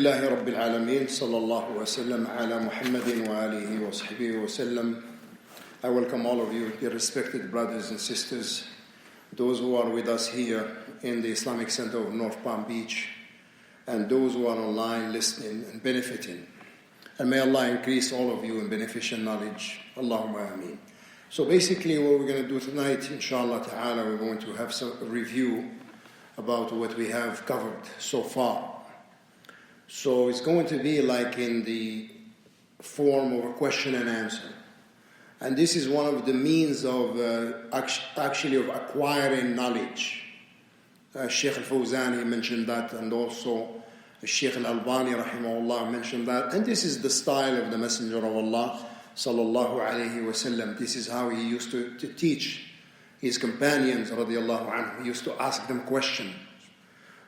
لله رب العالمين صلى الله وسلم على محمد وآله وصحبه وسلم. I welcome all of you, dear respected brothers and sisters, those who are with us here in the Islamic Center of North Palm Beach, and those who are online listening and benefiting. And may Allah increase all of you in beneficial knowledge. Allahumma ameen. So basically what we're going to do tonight, inshallah ta'ala, we're going to have some review about what we have covered so far. So it's going to be like in the form of a question and answer. And this is one of the means of actually of acquiring knowledge. Sheikh al-Fawzani mentioned that, and also Sheikh al-Albani rahimahullah mentioned that. And this is the style of the Messenger of Allah sallallahu alayhi wasallam. This is how he used to teach his companions radiallahu anhu. He used to ask them questions.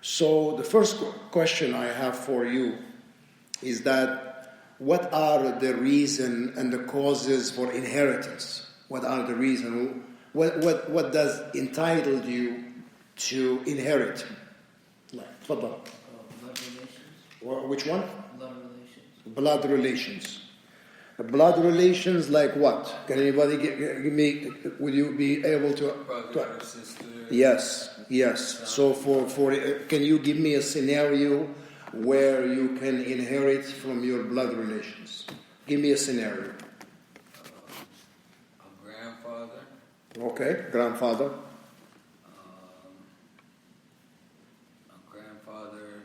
So the first question I have for you is that what are the reason and the causes for inheritance? What are the reason? What does entitle you to inherit? تفضل. Blood relations. Which one? Blood relations. Blood relations. Blood relations like what? Can anybody give me? Will you be able to? Brother or sister. Yes. So for can you give me a scenario where you can inherit from your blood relations? Give me a scenario. A grandfather. Okay, grandfather. A grandfather,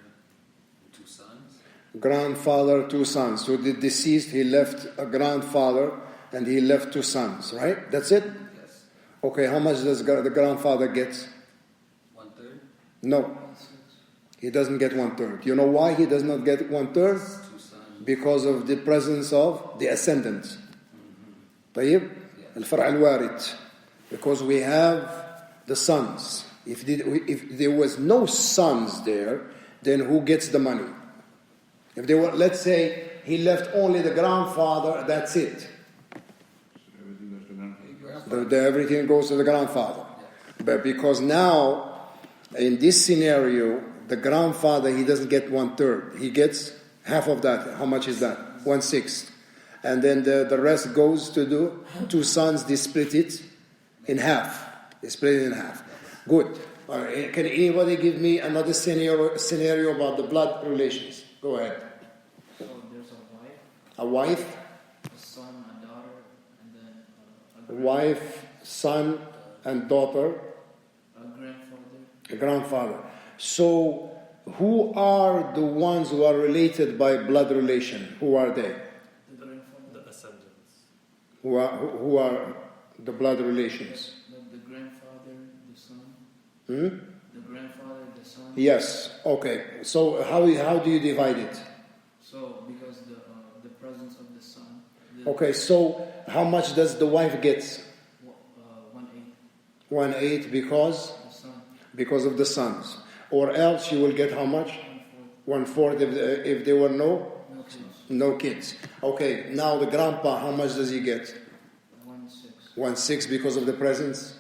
two sons. Grandfather, two sons. So the deceased, he left a grandfather and he left two sons, right? That's it? Yes. Okay, how much does the grandfather get? 1/3. No. He doesn't get 1/3. You know why he does not get 1/3? Two sons. Because of the presence of the ascendant. طيب? الفرع الوارث. Because we have the sons. If there was no sons there, then who gets the money? If there were, let's say, he left only the grandfather, that's it. Everything goes to the grandfather. But because now, in this scenario, the grandfather, he doesn't get 1/3. He gets half of that. How much is that? 1/6. And then the rest goes to the two sons. They split it in half. Good. Can anybody give me another scenario about the blood relations? Go ahead. So there's A wife, a son, a daughter, and then a wife, son, and daughter, a grandfather. So, who are the ones who are related by blood relation? Who are they? The grandfather. The ascendants. Who are the blood relations? The grandfather, the son. The grandfather, the son. Yes. Okay. So how do you divide it? So because the presence of the son. Okay. So how much does the wife get? 1/8. 1/8 because? The son. Because of the sons. Or else you will get how much? 1/4 if there were no kids. Okay. Now the grandpa, how much does he get? 1/6. 1/6 because of the presence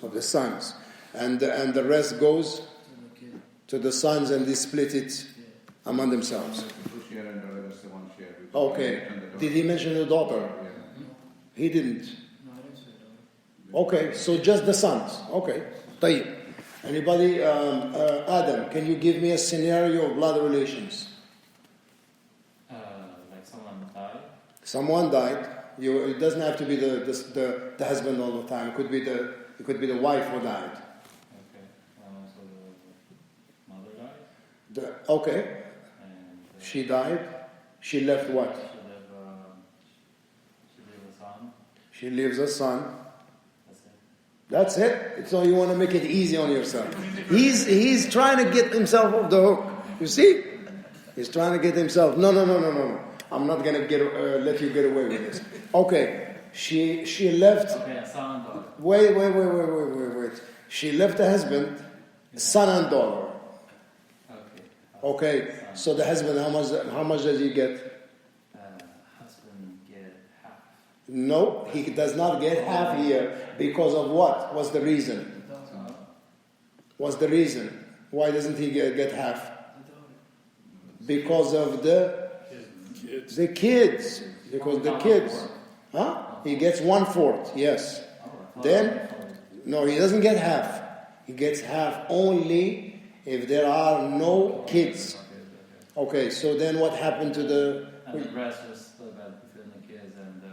of the sons. And the rest goes to the sons, and they split it among themselves. Okay. Did he mention the daughter? He didn't. Okay, so just the sons. Okay. طيب. Anybody? Adam, can you give me a scenario of blood relations? Like someone died. Someone died. It doesn't have to be the husband all the time. It could be the wife who died. Okay. So the mother died. Okay. And She died. She left what? She lived a son. She leaves a son. That's it. That's it. So you want to make it easy on yourself. He's trying to get himself off the hook. You see? He's trying to get himself. No. I'm not gonna let you get away with this. Okay. She left. Okay, a son and daughter. Wait. She left the husband, son and daughter. Okay. So the husband, how much does he get? Husband get half. No, he does not get half here because of what? What's the reason? What's the reason? Why doesn't he get half? Because of the kids. Because the kids. Huh? He gets 1/4, yes. Then, no, he doesn't get half. He gets half only if there are no kids. Okay, so then what happened to the... And the rest was split between the kids and 2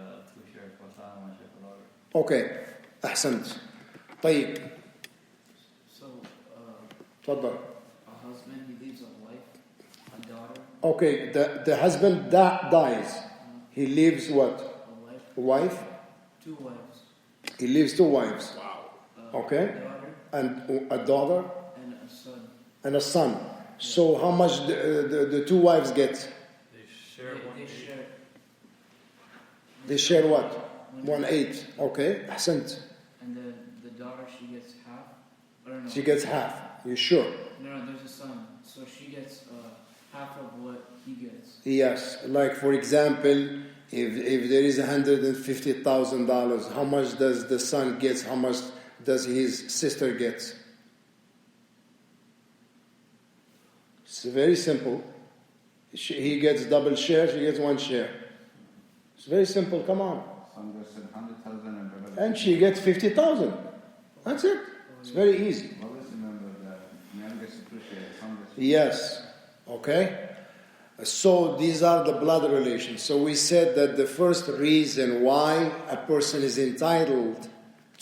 shares for son, 1 share for daughter. Okay, أحسنت. طيب. So, تفضل. a husband, he leaves a wife, a daughter, Okay, the husband dies. He leaves what? a A wife, wife? 2 wives. He leaves 2 wives. Okay. A daughter And a daughter and a son. and a son. So how much the 2 wives get? They share. They share what? 1/8. Okay, أحسنت. And then the daughter, she gets half. Or no, She gets half. You sure? no, there's a son. So she gets half of what he gets. Yes. Like for example, if there is $150,000, how much does the son get? How much does his sister get? It's very simple. He gets double share, she gets 1 share. It's very simple, come on. Some gets 100,000 And she gets 50,000. That's it. It's very easy. Always remember that man gets 2 shares, some gets Yes. Okay? So these are the blood relations. So we said that the first reason why a person is entitled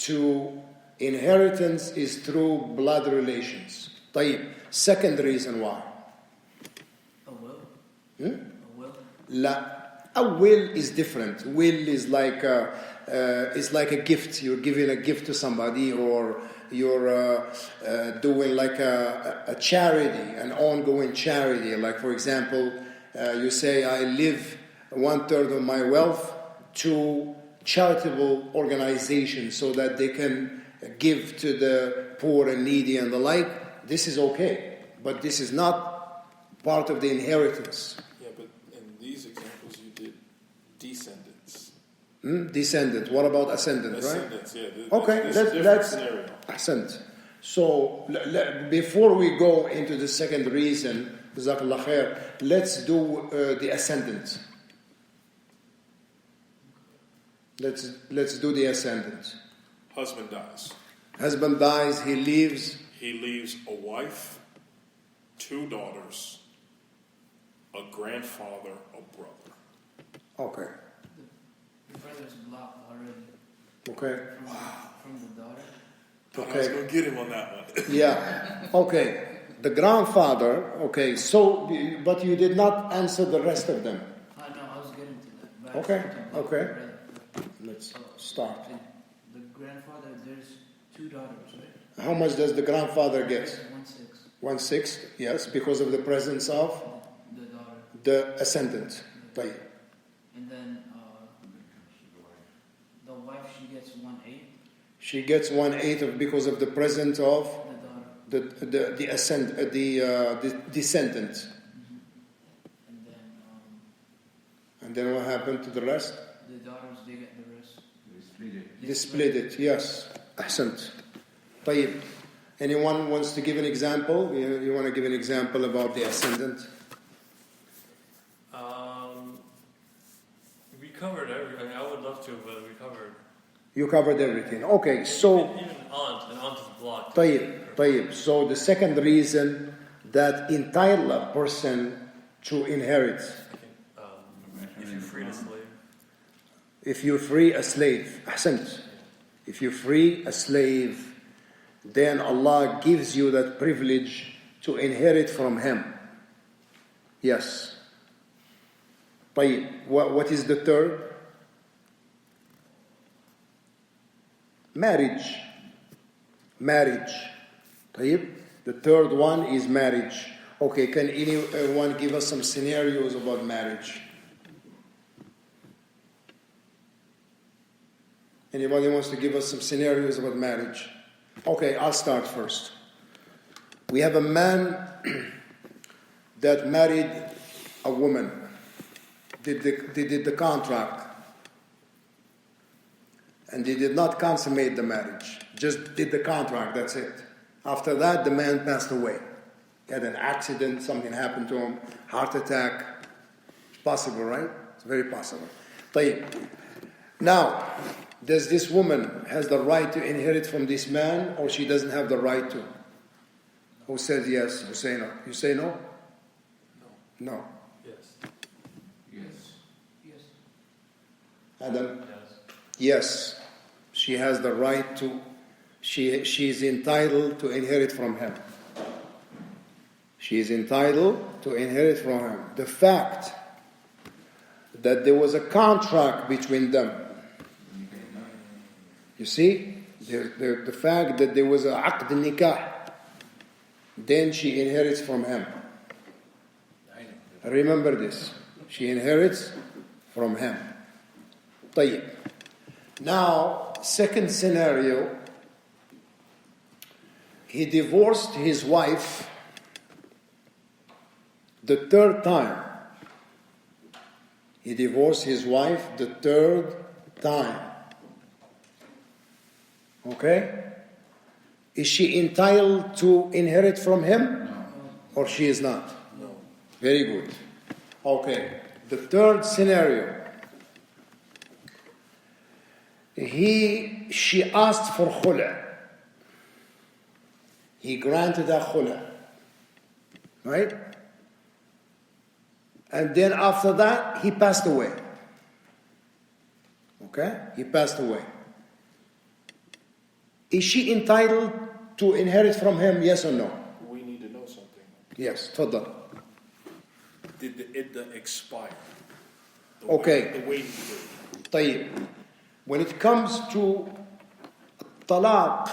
to inheritance is through blood relations. طيب. Second reason why. A will. Hmm? A will. لا. A will is different. Will is like a gift. You're giving a gift to somebody, or you're doing like a charity, an ongoing charity. Like for example, you say, I leave 1/3 of my wealth to charitable organizations so that they can give to the poor and needy and the like. This is okay, but this is not part of the inheritance. Yeah, but in these examples you did descendants. Descendant. What about ascendant, right? Ascendants, yeah. Okay, This is a different let's scenario. Ahsant. So before we go into the second reason, Jazakallah khair, let's do the ascendant. Let's do the ascendant. Husband dies. Husband dies, he leaves He leaves a wife, 2 daughters, a grandfather, a brother. okay. The brother's blocked already Okay. from the daughter. I was Okay. going to get him on that one. Yeah. Okay. The grandfather, okay, so but you did not answer the rest of them. No, I was getting to that. But I Okay, just want to block okay. the brother. Let's start. The grandfather, there's 2 daughters, right? How much does the grandfather get? 1/6. 1/6, yes, because of the presence of The daughter. the ascendant. طيب. And then the wife, she gets 1/8. She gets 1/8 of because of the presence of The daughter. the descendant. And then what happened to the rest? The daughters, they get the rest. we split it. They split it. Yes. أحسنت. طيب. Anyone wants to give an example? You want to give an example about the ascendant? We covered everything. I would love to, but we covered. You covered everything. Okay, so Even aunt, and aunt is blocked. طيب. So the second reason that entitle a person to inherit, If you freed a slave. if you free a slave, أحسنت. If you free a slave, then Allah gives you that privilege to inherit from him. Yes. طيب. What is the third? Marriage. طيب. The third one is marriage. Okay, can anyone give us some scenarios about marriage? Anybody wants to give us some scenarios about marriage? Okay, I'll start first. We have a man that married a woman. They did the contract. And they did not consummate the marriage. Just did the contract, that's it. After that, the man passed away. He had an accident, something happened to him, heart attack. It's possible, right? It's very possible. طيب. Now, does this woman has the right to inherit from this man, or she doesn't have the right to? Who says yes? Who say no? You say no? No. Yes. Yes. Yes. Adam? Yes. Yes. She has the right to. She is entitled to inherit from him. She is entitled to inherit from him. The fact that there was a contract between them. You see? The fact that there was a aqd nikah. Then she inherits from him. Remember this. She inherits from him. طيب. Now, second scenario. He divorced his wife the third time. He divorced his wife the third time. Okay? Is she entitled to inherit from him? No. Or she is not? No. Very good. Okay. The third scenario. She asked for khula. He granted her khula. Right? And then after that, he passed away. Okay? He passed away. Is she entitled to inherit from him, yes or no? We need to know something. Yes, تفضل. Did the idda expire? Okay. The waiting period. طيب. When it comes to talaq,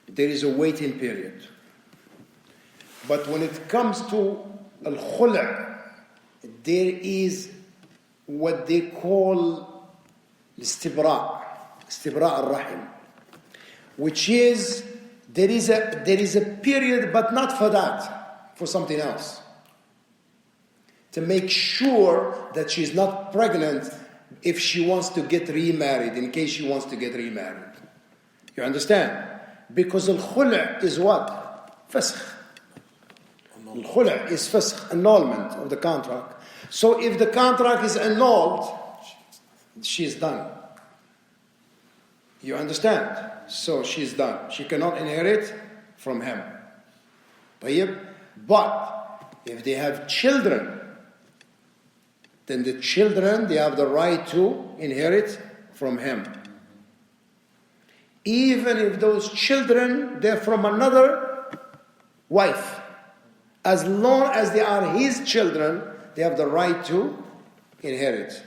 there is a waiting period. But when it comes to al-khula', there is what they call istibra' al-rahim, which is there is a period, but not for that, for something else, to make sure that she's not pregnant if she wants to get remarried, in case she wants to get remarried. You understand? Because al-khula' is what? Fasakh. Al-khula' is fasakh, annulment of the contract. So if the contract is annulled, she's done. You understand? So she's done. She cannot inherit from him. طيب? But if they have children, then the children, they have the right to inherit from him. Even if those children, they're from another wife. As long as they are his children, they have the right to inherit.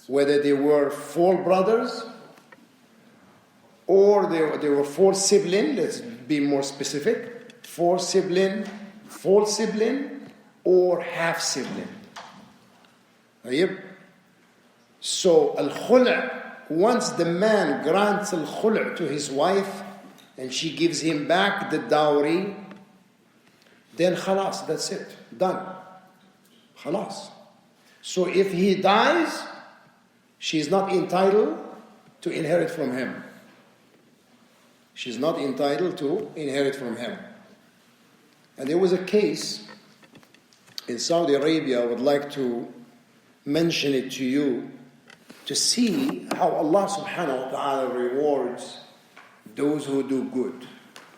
Whether they were 4 brothers, or they were 4 siblings, let's be more specific, 4 sibling, full sibling, or half sibling. So al-khula', once the man grants al-khula' to his wife and she gives him back the dowry, then khalas, that's it, done. Khalas. So if he dies, she's not entitled to inherit from him. She's not entitled to inherit from him. And there was a case in Saudi Arabia, I would like to mention it to you to see how Allah subhanahu wa ta'ala rewards those who do good.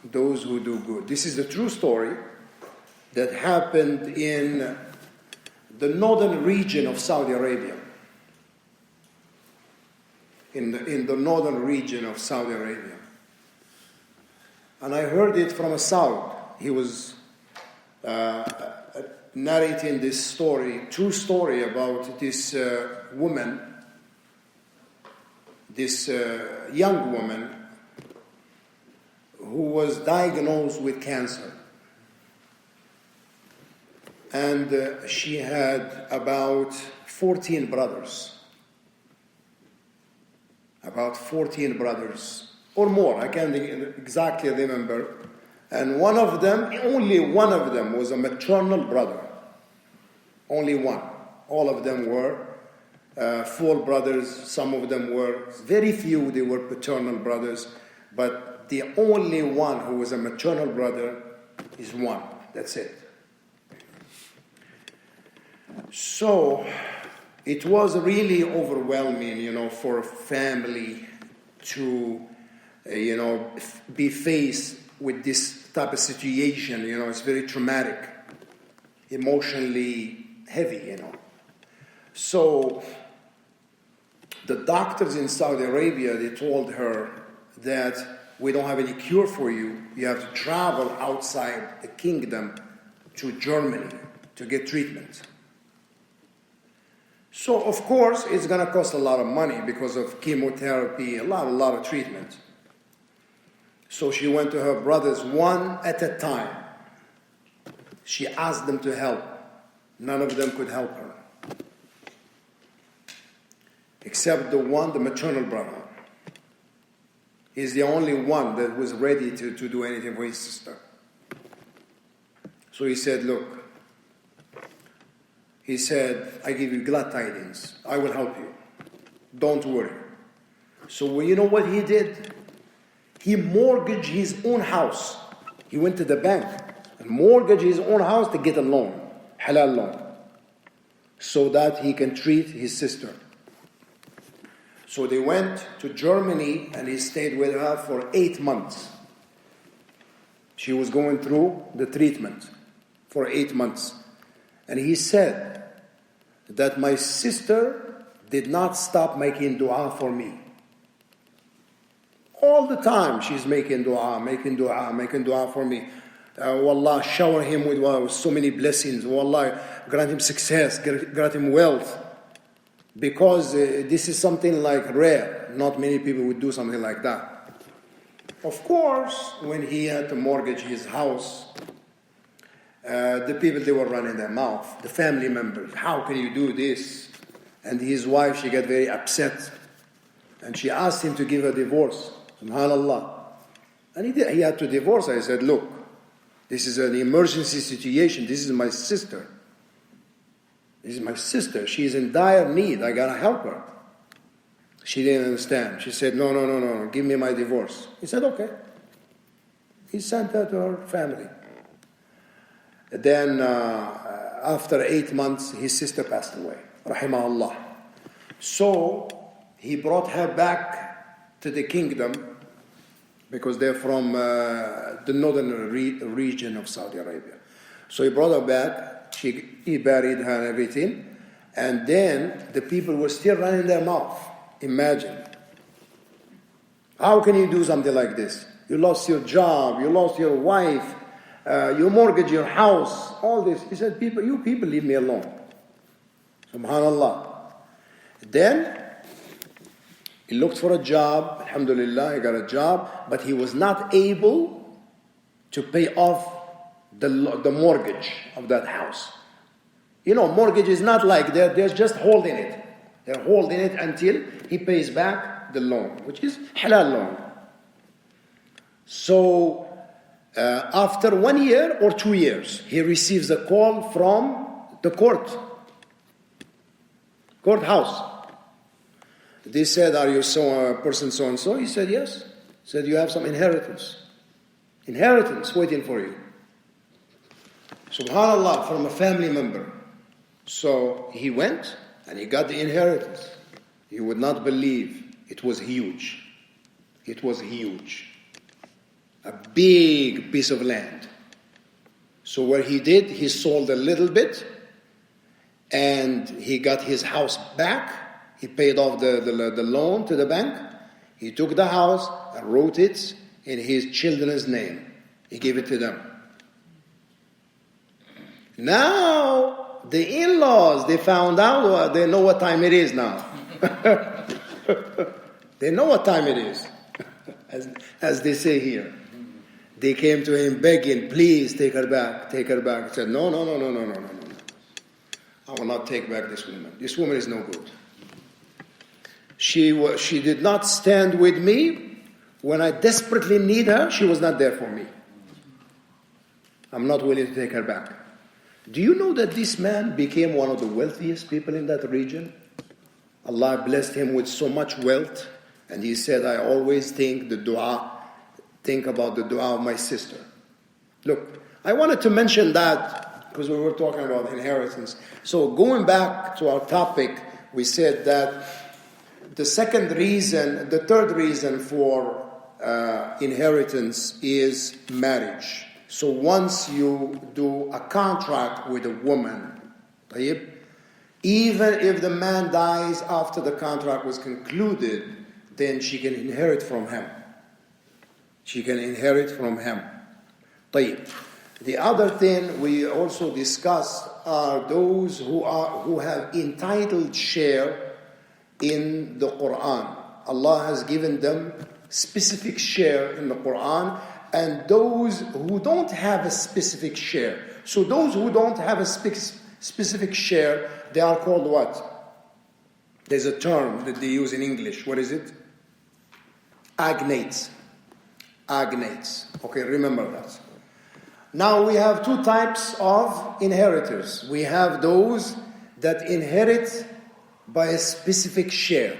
Those who do good. This is the true story that happened in the northern region of Saudi Arabia. In the northern region of Saudi Arabia. And I heard it from a Saud. He was narrating this story, true story about this woman, this young woman who was diagnosed with cancer. And she had about 14 brothers. About 14 brothers, or more, I can't exactly remember. And one of them, only one of them was a maternal brother. Only one. All of them were full brothers. Some of them were, very few, they were paternal brothers. But the only one who was a maternal brother is one. That's it. So it was really overwhelming, for a family to, be faced with this type of situation. It's very traumatic, emotionally heavy. So the doctors in Saudi Arabia, they told her that we don't have any cure for you. You have to travel outside the kingdom to Germany to get treatment. So, of course, it's going to cost a lot of money because of chemotherapy, a lot of treatment. So she went to her brothers one at a time. She asked them to help. None of them could help her. Except the maternal brother. He's the only one that was ready to do anything for his sister. So he said, look, I give you glad tidings. I will help you. Don't worry. So you know what he did? He mortgaged his own house. He went to the bank and mortgaged his own house to get a loan, halal loan, so that he can treat his sister. So they went to Germany and he stayed with her for 8 months. She was going through the treatment for 8 months. And he said that my sister did not stop making dua for me. All the time she's making dua for me. Wallah, shower him with so many blessings. Wallah, grant him success, grant him wealth. Because this is something like rare. Not many people would do something like that. Of course, when he had to mortgage his house, the people, they were running their mouth. The family members, how can you do this? And his wife, she got very upset. And she asked him to give a divorce. SubhanAllah. And he did. He had to divorce her. I said, look, this is an emergency situation. This is my sister. This is my sister. She is in dire need. I got to help her. She didn't understand. She said, no. Give me my divorce. He said, okay. He sent her to her family. Then, after 8 months, his sister passed away. Rahimahullah. So, he brought her back to the kingdom because they're from the northern region of Saudi Arabia. So he brought her back. He buried her and everything. And then the people were still running their mouth. Imagine. How can you do something like this? You lost your job. You lost your wife. You mortgage your house. All this. He said, you people leave me alone. SubhanAllah. Then he looked for a job. Alhamdulillah, he got a job. But he was not able to pay off the mortgage of that house. Mortgage is not like they're just holding it. They're holding it until he pays back the loan, which is halal loan. So, after 1 year or 2 years, he receives a call from the courthouse. They said, are you person so and so? He said, yes. He said, you have some inheritance waiting for you. SubhanAllah, from a family member. So he went and he got the inheritance. You would not believe, it was huge. It was huge. A big piece of land. So what he did, he sold a little bit and he got his house back. He paid off the loan to the bank. He took the house and wrote it in his children's name. He gave it to them. Now, the in-laws, they found out, they know what time it is now. They know what time it is, as they say here. They came to him begging, please take her back. He said, no. I will not take back this woman. This woman is no good. She did not stand with me. When I desperately need her, she was not there for me. I'm not willing to take her back. Do you know that this man became one of the wealthiest people in that region? Allah blessed him with so much wealth. And he said, I always think about the dua of my sister. Look, I wanted to mention that because we were talking about inheritance. So going back to our topic, we said that the third reason for inheritance is marriage. So once you do a contract with a woman, even if the man dies after the contract was concluded, then she can inherit from him. She can inherit from him. The other thing we also discussed are those who have entitled share in the Quran. Allah has given them specific share in the Quran, and those who don't have a specific share. So those who don't have a specific share, they are called what? There's a term that they use in English. What is it? Agnates. Agnates. Okay, remember that. Now we have two types of inheritors. We have those that inherit by a specific share.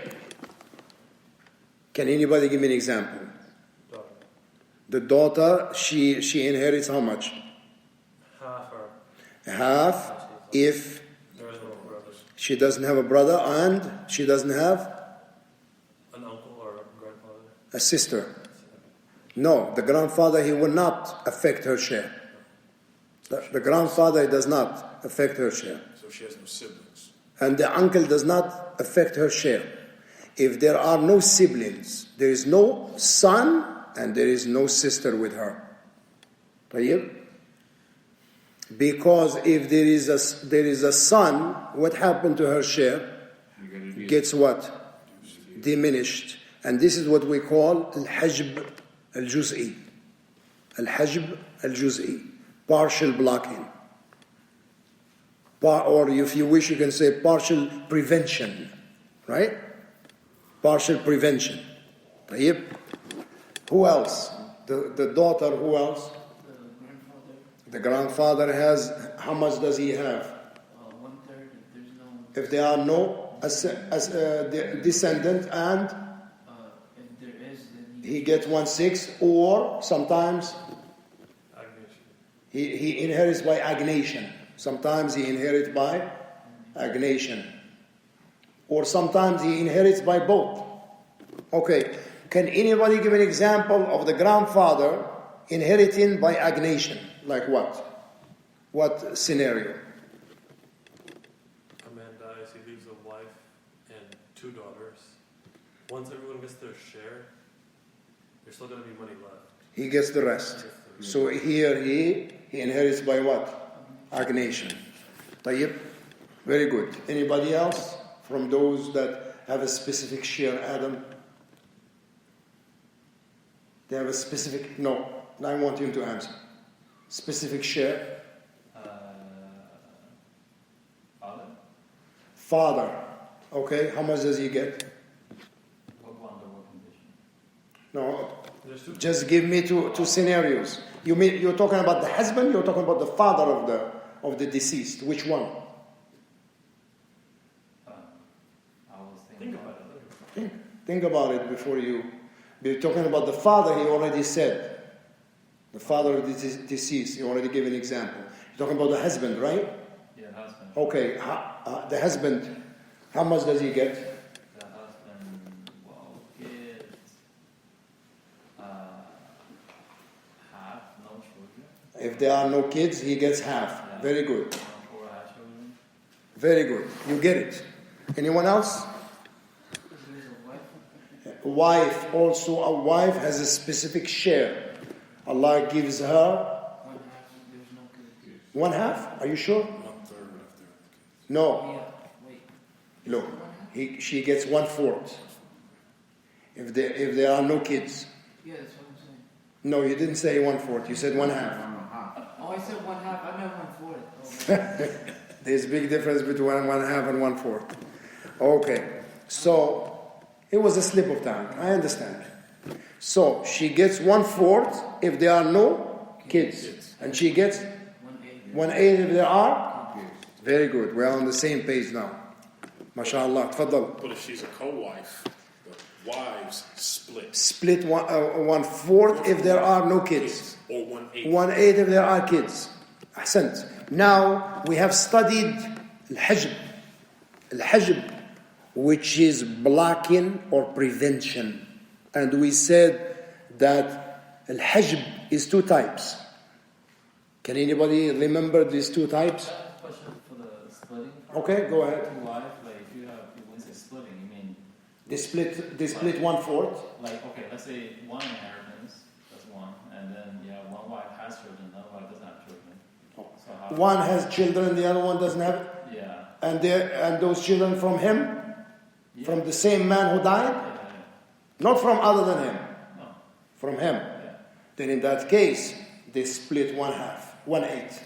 Can anybody give me an example? Daughter. The daughter, she inherits how much? Half or Half if there is no brothers. she doesn't have a brother and she doesn't have An uncle or a grandfather. a sister. No, the grandfather, he will not affect her share. The grandfather does not affect her share. So she has no siblings. And the uncle does not affect her share. If there are no siblings, there is no son and there is no sister with her. طيب? Because if there is a son, what happened to her share? Gets what? Diminished. And this is what we call al-hajb al-juz'i. Al-hajb al-juz'i. Partial blocking. Or if you wish, you can say partial prevention. Right? Partial prevention. طيب. Who else? The daughter, who else? The grandfather. The grandfather has, how much does he have? 1/3. There's no. If there are no descendant and If there is, then he gets 1/6, or sometimes Agnation. he inherits by agnation. Sometimes he inherits by agnation. Or sometimes he inherits by both. Okay, can anybody give an example of the grandfather inheriting by agnation? Like what? What scenario? A man dies, he leaves a wife and 2 daughters. Once everyone gets their share, there's still going to be money left. He gets the rest. So here he inherits by what? Agnation. طيب. Very good. Anybody else from those that have a specific share, Adam? They have a specific, no, I want him to answer. Specific share? Father? Father. Okay, how much does he get? Under what condition? No, There's 2. just give me two scenarios. You're talking about the husband, you're talking about the father of the deceased. Which one? I was thinking Think about it. Think about it before you. We're talking about the father, he already said. The father of the deceased, he already gave an example. You're talking about the husband, right? Yeah, husband. Okay, the husband, how much does he get? The husband, well, gets half, no children. If there are no kids, he gets half. Yeah. Very good. 4 children. Very good. You get it. Anyone else? there's a wife. Wife, also a wife has a specific share. Allah gives her 1/2. There's no kids. 1/2. Are you sure? 1/3 after. No. Yeah. Wait. Look, she gets 1/4. If there are no kids. Yeah, that's what I'm saying. No, you didn't say 1/4. You said 1/2. Oh, I said 1/2. I meant 1/4. There's a big difference between 1/2 and 1/4. Okay, so it was a slip of tongue. I understand. So she gets 1/4 if there are no kids, and she gets 1/8. 1/8 if there are. Very good. We're on the same page now. MashaAllah. Tfaddal. But if she's a co-wife, the wives split. Split 1/4 if there are no kids. or 1/8? 1/8 if there are kids. Ahsant. Now we have studied al-hajb. Al-hajb, which is blocking or prevention. And we said that al-hajb is 2 types. Can anybody remember these 2 types? I have a question for the splitting part. Okay, go ahead. Two wives, like if you have, when you say splitting, you mean They split 1/4. like, okay, let's say one inheritance, that's one, and then you have one wife has children, the other wife doesn't have children. So how? One has children, the other one doesn't have. Yeah. And those children from him, Yeah. from the same man who died, Yeah. not from other than him, No. from him. Yeah. Then in that case, they split 1/8.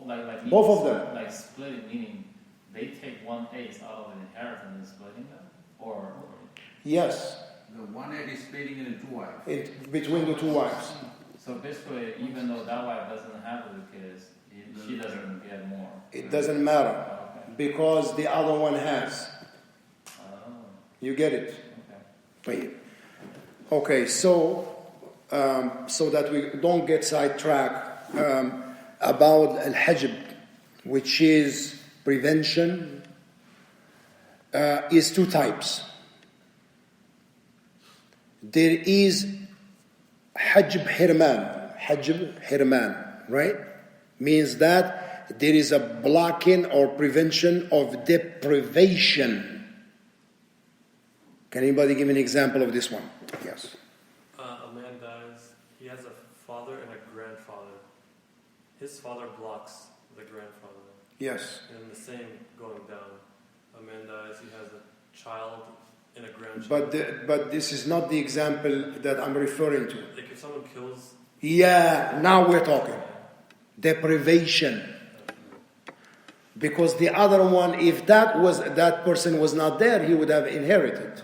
Like Both of them. Like splitting, meaning they take 1/8 out of the inheritance and splitting them, or Yes, The 1/8 is splitting into 2 wives. between the 2 wives. so basically, even though that wife doesn't have the kids, she doesn't get more. It doesn't matter Okay. because the other one has. Oh. You get it? Okay. Okay, so that we don't get sidetracked about al-hajb, which is prevention, is 2 types. There is hajb hirman, right? Means that there is a blocking or prevention of deprivation. Can anybody give me an example of this one? Yes. A man dies. He has a father and a grandfather. His father blocks the grandfather. Yes. And the same going down. A man dies. He has a child and a grandchild. But this is not the example that I'm referring to. Like if someone kills. Yeah, now we're talking. Deprivation. Because the other one, if that person was not there, he would have inherited.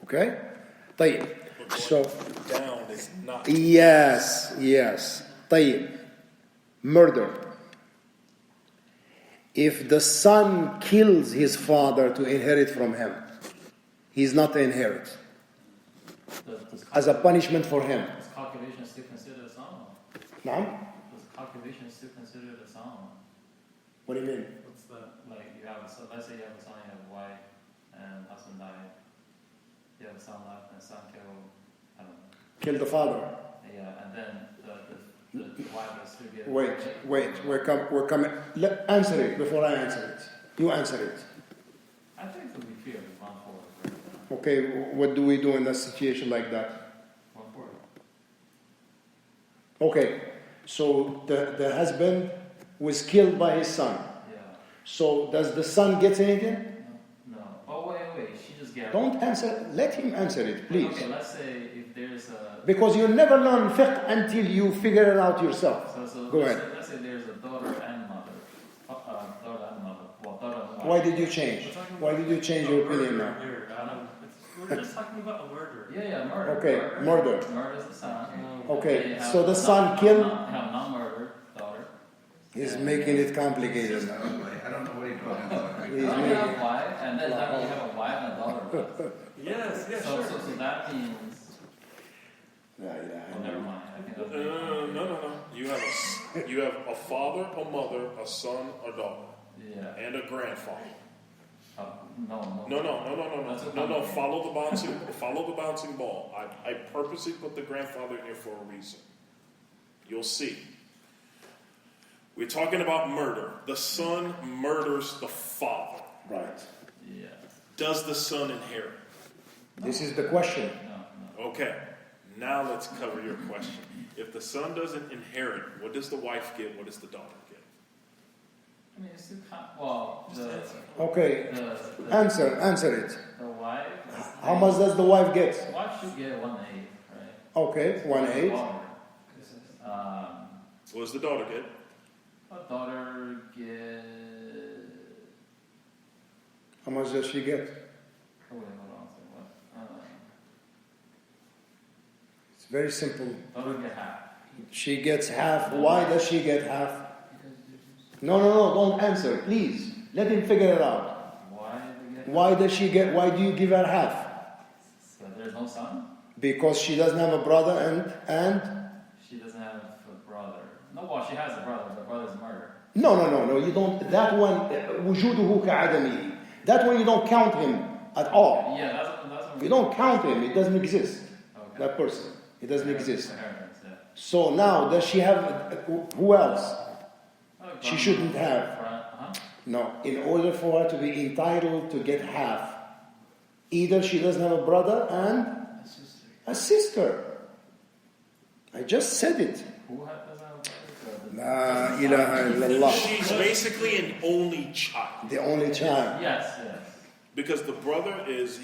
Okay? طيب. So, Down is not. yes. طيب. Murder. If the son kills his father to inherit from him, he's not to inherit. As a punishment for him. Is calculation still considered a son? Naam? Is calculation still considered a son? What do you mean? What's that? Like you have a son, let's say you have a son, you have a wife, and husband died. You have a son left, and son killed, I don't know. Kill the father. Yeah, and then the wife will still get. Wait. We're coming. Answer it before I answer it. You answer it. I think it would be fair with 1/4, right? Okay, what do we do in a situation like that? 1/4. Okay, so the husband was killed by his son. Yeah. So does the son get anything? No. Oh wait. She just get. Don't answer. Let him answer it, please. Okay, let's say if there's a. Because you never learn fiqh until you figure it out yourself. So Go let's ahead. Say, let's say there's a daughter and mother. Daughter and mother. Well, daughter and wife. Why did you change? Why did you change your opinion now? Here, Adam. We're just talking about a murder. Yeah, murder. Okay, murder. Murder's the son. Okay, Then you have so the son killed. Have non-murdered daughter. He's making it complicated. I don't know what you're talking about. He's Now you making have wife, and then that means you have a wife and a daughter. Yes, So sure. that means. Oh, never mind. I think that's No. You have a father, a mother, a son, a daughter, Yeah. and a grandfather. No. No. Follow the bouncing ball. I purposely put the grandfather in here for a reason. You'll see. We're talking about murder. The son murders the father. Right. Yeah. Does the son inherit? This is the question. No. Okay. Now let's cover your question. If the son doesn't inherit, what does the wife get? What does the daughter get? I mean, it's still well. Okay, The answer it. The wife. How much does the wife get? The wife should get 1/8, right? Okay, 1/8. What does the daughter get? A daughter get. How much does she get? Oh wait, hold on. What? It's very simple. Daughter get half. She gets half. Why does she get half? No, don't answer, please. Let him figure it out. Why do they get? Why does she get, why do you give her half? So there's no son. Because she doesn't have a brother and She doesn't have No, well, she has a brother. The brother's murdered. No. You don't. That one, وجوده كعدمه. That one you don't count him at all. Yeah, that's what You don't count him. It doesn't exist. Okay. That person. It doesn't exist. Inheritance, yeah. So now, does she have? Who else? Oh, She shouldn't have. Uh-huh. No. In order for her to be entitled to get half, either she doesn't have a brother and A sister. a sister. I just said it. Who doesn't have a brother? La ilaha illallah. She's basically an only child. The only child. Yes. Because the brother he's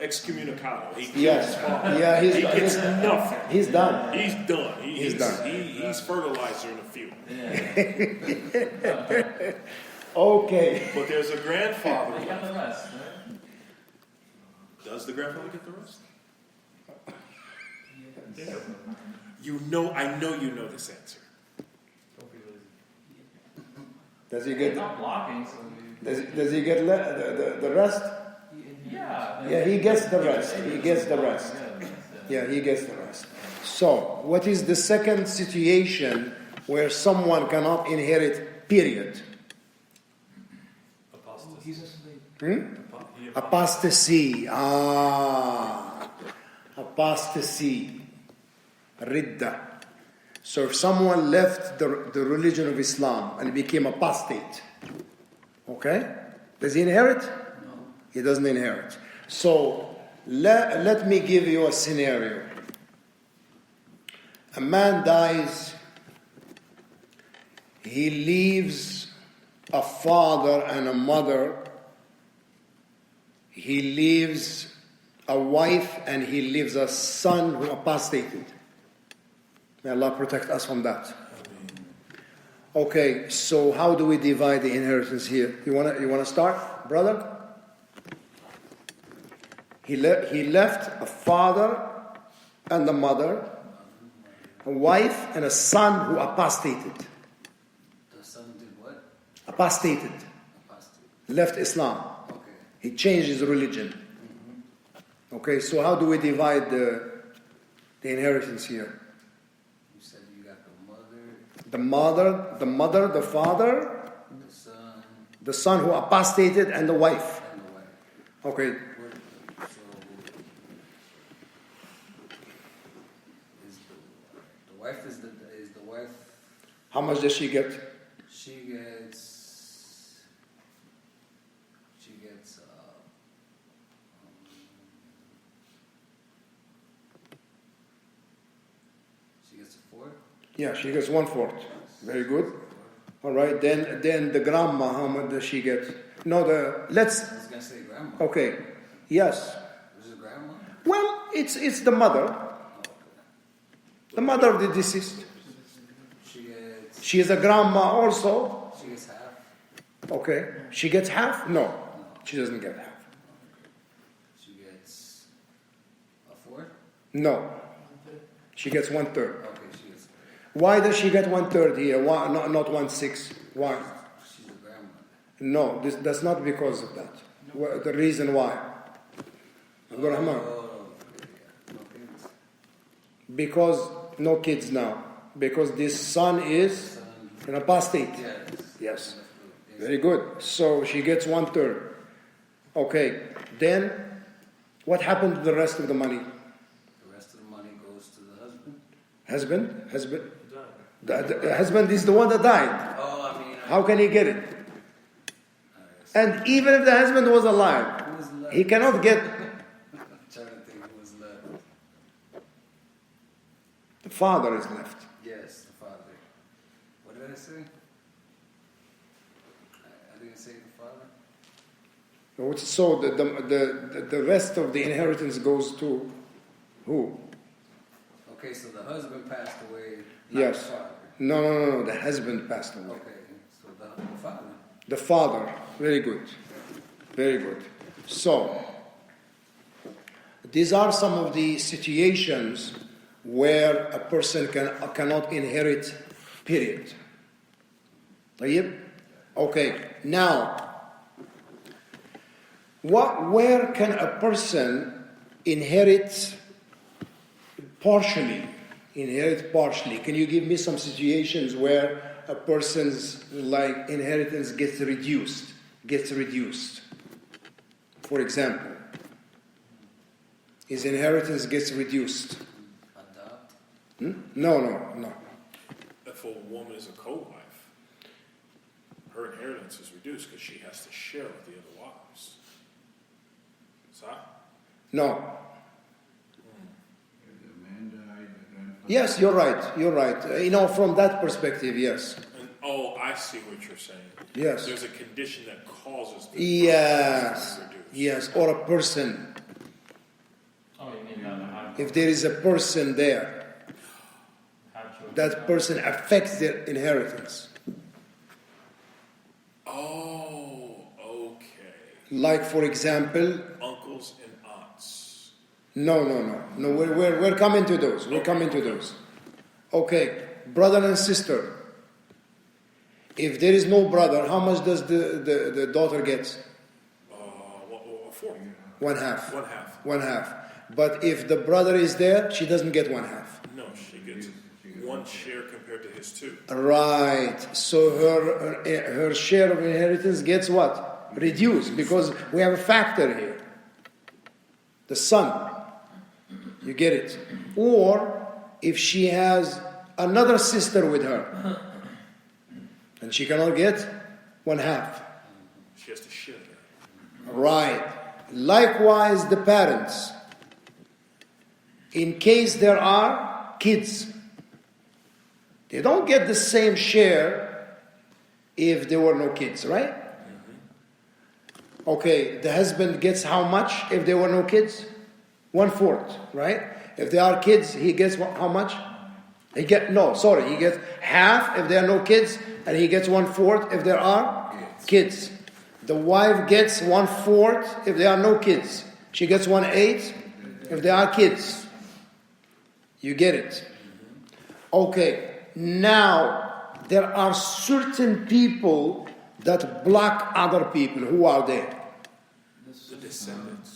excommunicado. He Yes. kills his father. Yeah, He gets nothing. he's done. He's done. He's done. He's fertilizer in the field. Yeah. Okay. But there's a They grandfather. got the rest, right? Does the grandfather get the rest? Yes. I know you know this answer. Don't be lazy. Does he They're get? not blocking, so Does he get the rest? yeah. Yeah, he gets the rest. He gets the rest. Yeah, he gets the rest. So, what is the second situation where someone cannot inherit? Period. Apostasy. He's a slave. He Apostasy. Apostasy. Ridda. So if someone left the religion of Islam and became apostate, okay? Does he inherit? No. He doesn't inherit. So let me give you a scenario. A man dies. He leaves a father and a mother. He leaves a wife and he leaves a son who apostated. May Allah protect us from that. Okay, so how do we divide the inheritance here? You wanna start, brother? He left a father and a mother, a wife and a son who apostated. The son did what? Apostated. Apostate. Left Islam. Okay. He changed his religion. Okay, so how do we divide the inheritance here? You said you got The mother, the father, the son, the son who apostated, and the wife. and the wife. Okay, So, is the wife is the wife? how much does she get? She gets. She gets a fourth. Yeah, she gets 1/4. Very good. All right, then the grandma, how much does she get? No, let's. I was gonna say grandma. Okay, yes. Is it grandma? Well, it's the mother, the mother of the deceased. She is a grandma also. She gets half. Okay, she gets half? No, she doesn't get half. She gets a fourth. No, she gets 1/3. Okay, she gets. Why does she get 1/3 here? Why not 1/6? Why? She's a grandma. No, that's not because of that. The reason why. Abdul Rahman. No kids. Because no kids now. Because this son is an apostate. Yes. Very good. So she gets 1/3. Okay. Then what happened to the rest of the money? The rest of the money goes to the husband. Husband? The husband is the one that died. Oh, I mean. How can he get it? And even if the husband was alive, Who was left? he cannot get. I'm trying to think who was left. The father is left. Yes, the father. What did I say? I didn't say the father. So the rest of the inheritance goes to who? Okay, so the husband passed away. Not Yes. The father. No. The husband passed away. Okay, so the father. The father. Very good. Very good. So, these are some of the situations where a person cannot inherit, period. طيب? Okay, now, where can a person inherit partially? inherit partially. Can you give me some situations where a person's like inheritance gets reduced? For example, his inheritance gets reduced. Adopt. No. If a woman is a co-wife, her inheritance is reduced because she has to share with the other wives. Sah? No. If the man died, the grandfather. Yes, you're right. From that perspective, yes. And, I see what you're saying. Yes. There's a condition that causes the Yes. inheritance to be reduced. Yes. Or a person. Oh, you mean that? If there is a person there, that person affects their inheritance. Oh, okay. Like, for example, Uncles and aunts. no. We're coming to those. Okay, brother and sister. If there is no brother, how much does the daughter get? 4. One half. 1/2. One half. But if the brother is there, she doesn't get one half. No, she gets one share compared to his 2. Right. So her share of inheritance gets what? Reduced, because we have a factor here. The son. You get it? Or if she has another sister with her, and she cannot get one half. She has to share that. Right. Likewise, the parents. In case there are kids, they don't get the same share if there were no kids, right? Okay, the husband gets how much if there were no kids? 1/4, right? If there are kids, he gets how much? He gets half if there are no kids, and he gets 1/4 if there are kids. The wife gets 1/4 if there are no kids. She gets 1/8 if there are kids. You get it? Okay, now there are certain people that block other people. Who are they? The descendants.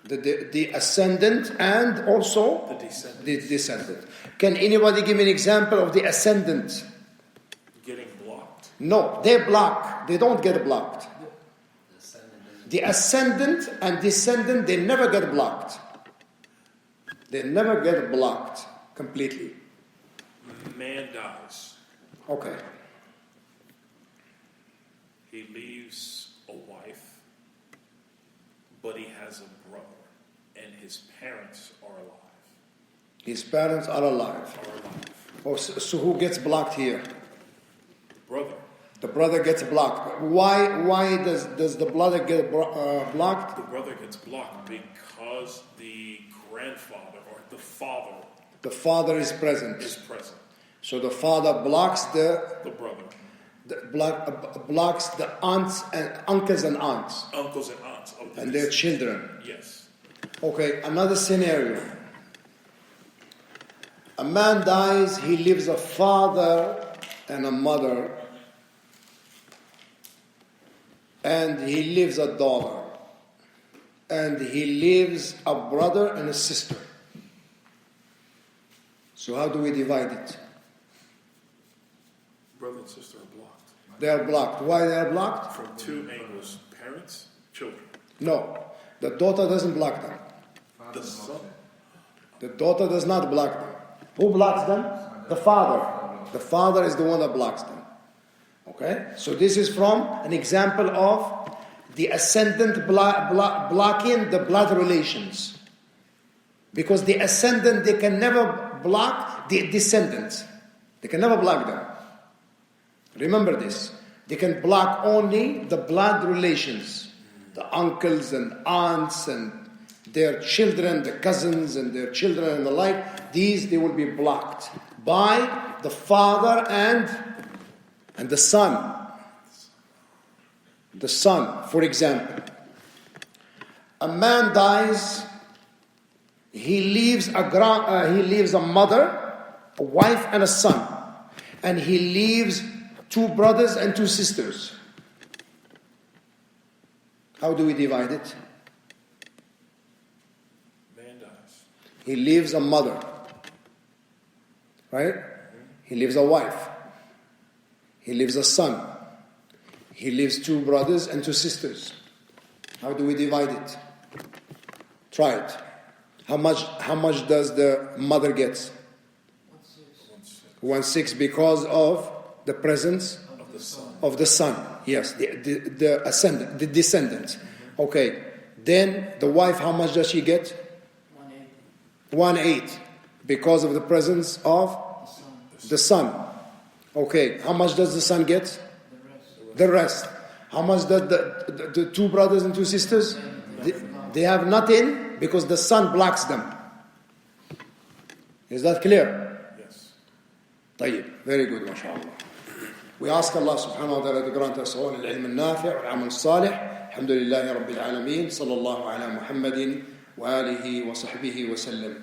The ascendant and also The descendants. the descendant. Can anybody give me an example of the ascendant? Getting blocked. No, they block. They don't get blocked. The ascendant and descendant, they never get blocked. They never get blocked completely. Man dies. Okay. He leaves a wife, but he has a brother, and his parents are alive. His parents are alive. Oh, so who gets blocked here? Brother. The brother gets blocked. Why does the brother get blocked? The brother gets blocked because the grandfather or the father The father is present. is present. So the father blocks The brother. blocks the aunts and uncles and aunts Uncles and aunts. Of the and their children. Yes. Okay, another scenario. A man dies, he leaves a father and a mother, and he leaves a daughter, and he leaves a brother and a sister. So how do we divide it? Brother and sister are blocked. They are blocked. Why they are blocked? From 2 angles. Parents, children. No, the daughter doesn't block them. The son. The daughter does not block them. Who blocks them? The father. The father is the one that blocks them. Okay? So this is from an example of the ascendant blocking the blood relations. Because the ascendant, they can never block the descendants. They can never block them. Remember this. They can block only the blood relations. The uncles and aunts and their children, the cousins and their children and the like. These, they will be blocked by the father and the son. The son, for example. A man dies, he leaves a mother, a wife and a son. And he leaves 2 brothers and 2 sisters. How do we divide it? Man dies. He leaves a mother. right? He leaves a wife. He leaves a son. He leaves 2 brothers and 2 sisters. How do we divide it? Try it. How much does the mother get? 1/6 because of the presence of the son. Yes, the descendant. Okay. Then the wife, how much does she get? 1/8 because of the presence of the son. Okay. How much does the son get? The rest. How much does the 2 brothers and 2 sisters? They have nothing because the son blocks them. Is that clear? Yes. طيب. Very good, mashallah. We ask Allah subhanahu wa ta'ala to grant us all al-ilm al-nafi' wal-amal salih. Alhamdulillahi rabbil alameen. Sallallahu ala Muhammadin wa alihi wa sahbihi wa sallam.